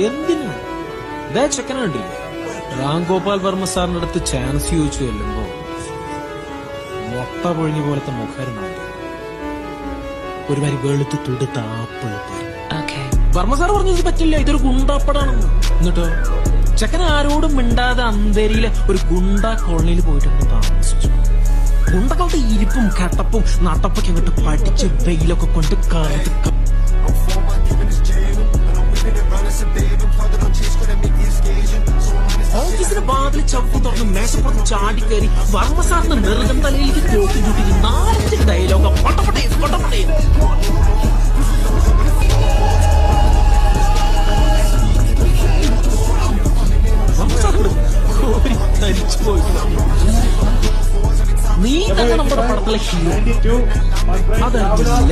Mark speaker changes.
Speaker 1: എന്തിനു ഇതേ ചെക്കനെ കണ്ടില്ലേ? രാം ഗോപാൽ വർമ്മ സാറിന്റെ അടുത്ത് ചാൻസ് ചോദിച്ചു ചെല്ലുമ്പോ മുട്ട പൊഴിഞ്ഞ പോലത്തെ മുഖരുണ്ടാവും, ഒരുമാതിരി വെളുത്ത് തുടുത്ത ആപ്പിൾ. വർമ്മ സാർ പറഞ്ഞു ഇത് പറ്റില്ല, ഇതൊരു ഗുണ്ടാപ്പടാണെന്ന്. എന്നിട്ടോ ചെക്കൻ ആരോടും മിണ്ടാതെ അന്തേരിയിലെ ഒരു ഗുണ്ടാ കോളനിയിൽ പോയിട്ടൊന്ന് താമസിച്ചു. ഗുണ്ടകളുടെ ഇരിപ്പും കട്ടപ്പും നട്ടപ്പൊക്കെ അങ്ങോട്ട് പഠിച്ച് വെയിലൊക്കെ കൊണ്ട് കാലത്ത് ഓഫീസിന്റെ വാതിൽ ചവിട്ടി തുറന്ന് മേശപ്പുറത്ത് ചാടിക്കയറി വർമ്മ സാറിന് നെറുകം തലയിലേക്ക് കോട്ടി ചൂട്ടി 4 ഡയലോഗ് പട്ടപ്പട്ടേ പട്ടപ്പട്ടേ. നീ തന്നെ നമ്മുടെ പടത്തിലെ ഹീറോ. അതാണ്